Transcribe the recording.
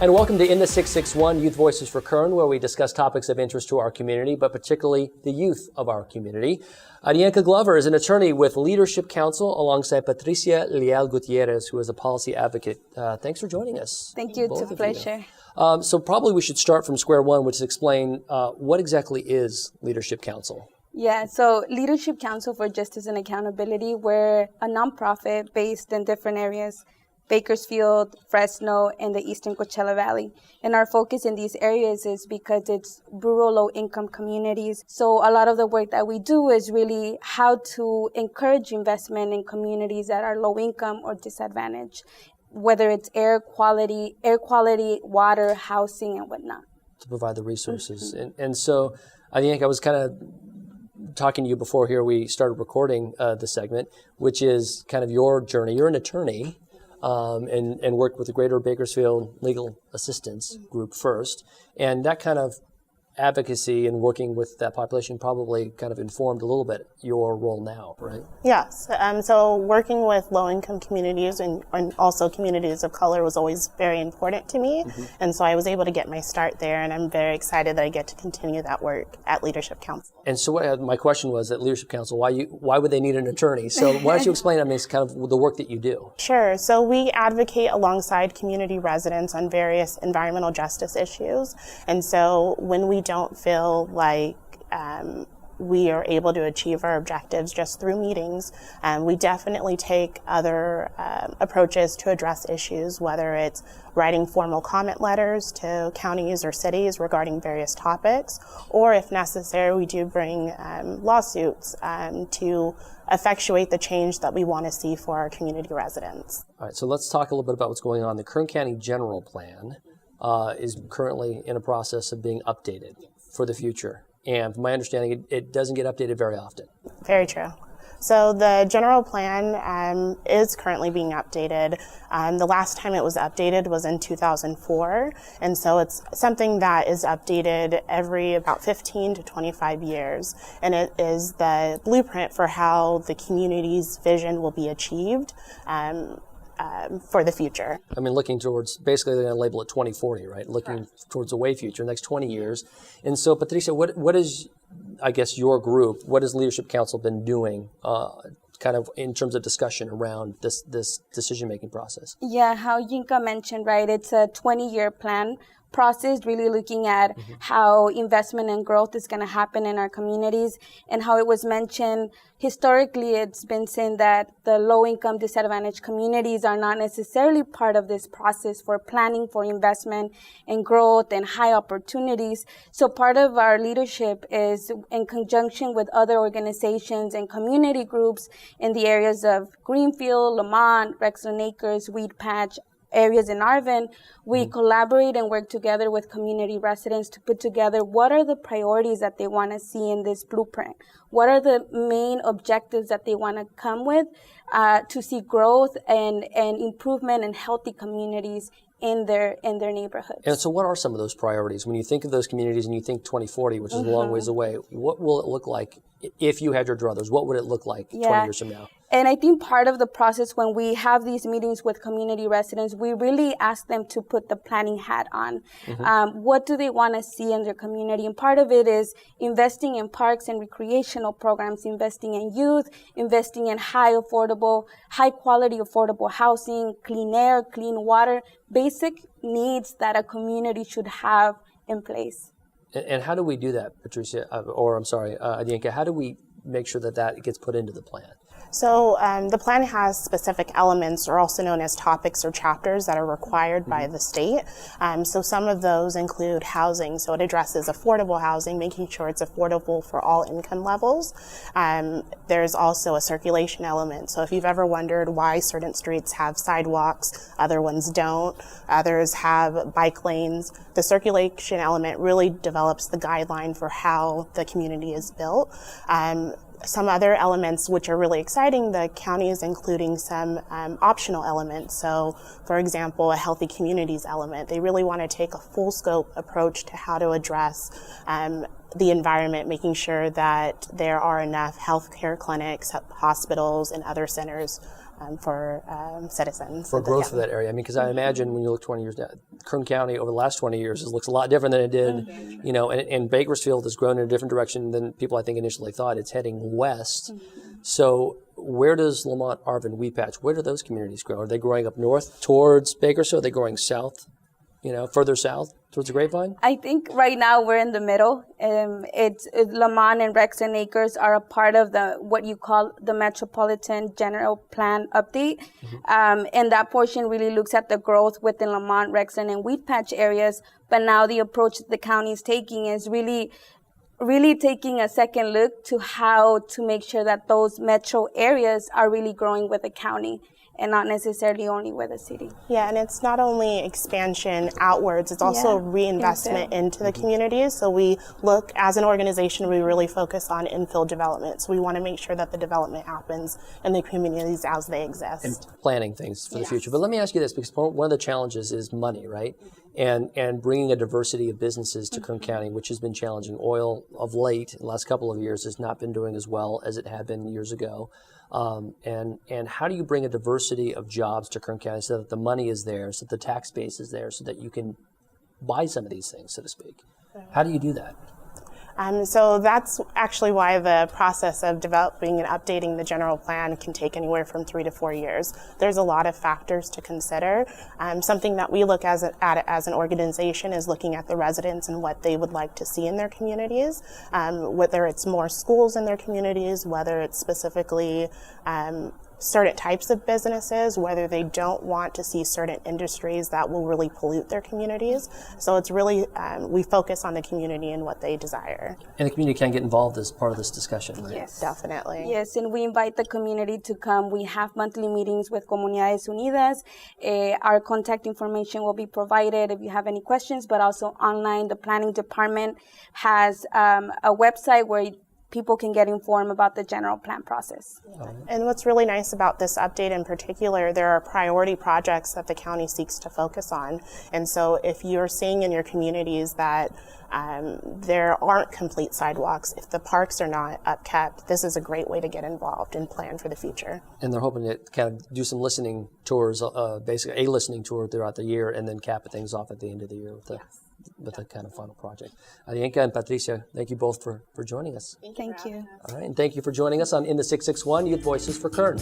And welcome to In the 661 Youth Voices for Kern, where we discuss topics of interest to our community, but particularly the youth of our community. Adianka Glover is an attorney with Leadership Council alongside Patricia Leal Gutierrez, who is a policy advocate. Thanks for joining us. Thank you. It's a pleasure. So probably we should start from square one, which is explain what exactly is Leadership Council? Yeah, so Leadership Council for Justice and Accountability, we're a nonprofit based in different areas, Bakersfield, Fresno, and the Eastern Coachella Valley. And our focus in these areas is because it's rural, low-income communities. So a lot of the work that we do is really how to encourage investment in communities that are low-income or disadvantaged, whether it's air quality, water, housing, and whatnot. To provide the resources. And so I think I was kind of talking to you before here we started recording the segment, which is kind of your journey. You're an attorney. And worked with the Greater Bakersfield Legal Assistance Group first. And that kind of advocacy and working with that population probably kind of informed a little bit your role now, right? Yes. So working with low-income communities and also communities of color was always very important to me. And so I was able to get my start there, and I'm very excited that I get to continue that work at Leadership Council. And so my question was at Leadership Council, why would they need an attorney? So why don't you explain, kind of the work that you do? Sure. So we advocate alongside community residents on various environmental justice issues. And so when we don't feel like we are able to achieve our objectives just through meetings, we definitely take other approaches to address issues, whether it's writing formal comment letters to counties or cities regarding various topics, or if necessary, we do bring lawsuits to effectuate the change that we want to see for our community residents. All right, so let's talk a little bit about what's going on. The Kern County General Plan is currently in a process of being updated for the future. And from my understanding, it doesn't get updated very often. Very true. So the general plan is currently being updated. The last time it was updated was in 2004. And so it's something that is updated every about 15 to 25 years. And it is the blueprint for how the community's vision will be achieved for the future. I mean, looking towards, basically they're going to label it 2040, right? Looking towards the way future, next 20 years. And so, Patricia, what is, I guess, your group, what has Leadership Council been doing kind of in terms of discussion around this decision-making process? Yeah, how Yinka mentioned, right, it's a 20-year plan process, really looking at how investment and growth is going to happen in our communities. And how it was mentioned, historically, it's been seen that the low-income disadvantaged communities are not necessarily part of this process for planning for investment and growth and high opportunities. So part of our leadership is in conjunction with other organizations and community groups in the areas of Greenfield, Lamont, Rexland Acres, Weed Patch, areas in Arvin, we collaborate and work together with community residents to put together what are the priorities that they want to see in this blueprint. What are the main objectives that they want to come with to see growth and improvement in healthy communities in their neighborhoods. And so what are some of those priorities? When you think of those communities and you think 2040, which is a long ways away, what will it look like if you had your druthers? What would it look like 20 years from now? And I think part of the process when we have these meetings with community residents, we really ask them to put the planning hat on. What do they want to see in their community? And part of it is investing in parks and recreational programs, investing in youth, investing in high quality affordable housing, clean air, clean water, basic needs that a community should have in place. And how do we do that, Patricia, Adianka? How do we make sure that gets put into the plan? So the plan has specific elements, or also known as topics or chapters, that are required by the state. So some of those include housing. So it addresses affordable housing, making sure it's affordable for all income levels. There's also a circulation element. So if you've ever wondered why certain streets have sidewalks, other ones don't, others have bike lanes, the circulation element really develops the guideline for how the community is built. Some other elements which are really exciting, the county is including some optional elements. So, for example, a healthy communities element. They really want to take a full scope approach to how to address the environment, making sure that there are enough healthcare clinics, hospitals, and other centers for citizens. For growth for that area. I mean, because I imagine when you look 20 years down, Kern County over the last 20 years, it looks a lot different than it did, you know, and Bakersfield has grown in a different direction than people I think initially thought. It's heading west. So where does Lamont, Arvin, Weedpatch, where do those communities grow? Are they growing up north towards Bakersfield? Are they growing south, you know, further south towards the Grapevine? I think right now we're in the middle. It's Lamont and Rexon Acres are a part of the what you call the Metropolitan General Plan update, and that portion really looks at the growth within Lamont, Rexon, and Weedpatch areas. But now the approach that the county is taking is really taking a second look to how to make sure that those metro areas are really growing with the county and not necessarily only with the city. Yeah, and it's not only expansion outwards, it's also reinvestment into the communities. So we look, as an organization, we really focus on infill development. So we want to make sure that the development happens in the communities as they exist. And planning things for the future. But let me ask you this, because one of the challenges is money, right? And bringing a diversity of businesses to Kern County, which has been challenging. Oil of late, the last couple of years, has not been doing as well as it had been years ago. And how do you bring a diversity of jobs to Kern County so that the money is there, so that the tax base is there, so that you can buy some of these things, so to speak? How do you do that? So that's actually why the process of developing and updating the general plan can take anywhere from 3 to 4 years. There's a lot of factors to consider. Something that we look at it as an organization is looking at the residents and what they would like to see in their communities, whether it's more schools in their communities, whether it's specifically certain types of businesses, whether they don't want to see certain industries that will really pollute their communities. So it's really, we focus on the community and what they desire. And the community can get involved as part of this discussion, right? Yes. Definitely. Yes, and we invite the community to come. We have monthly meetings with Comunidades Unidas. Our contact information will be provided if you have any questions, but also online. The planning department has a website where people can get informed about the general plan process. And what's really nice about this update in particular, there are priority projects that the county seeks to focus on. And so if you're seeing in your communities that there aren't complete sidewalks, if the parks are not upkept, this is a great way to get involved and plan for the future. And they're hoping to kind of do some listening tours, basically a listening tour throughout the year, and then cap things off at the end of the year with a kind of final project. Adienka and Patricia, thank you both for joining us. Thank you. All right, and thank you for joining us on In the 661 Youth Voices for Kern.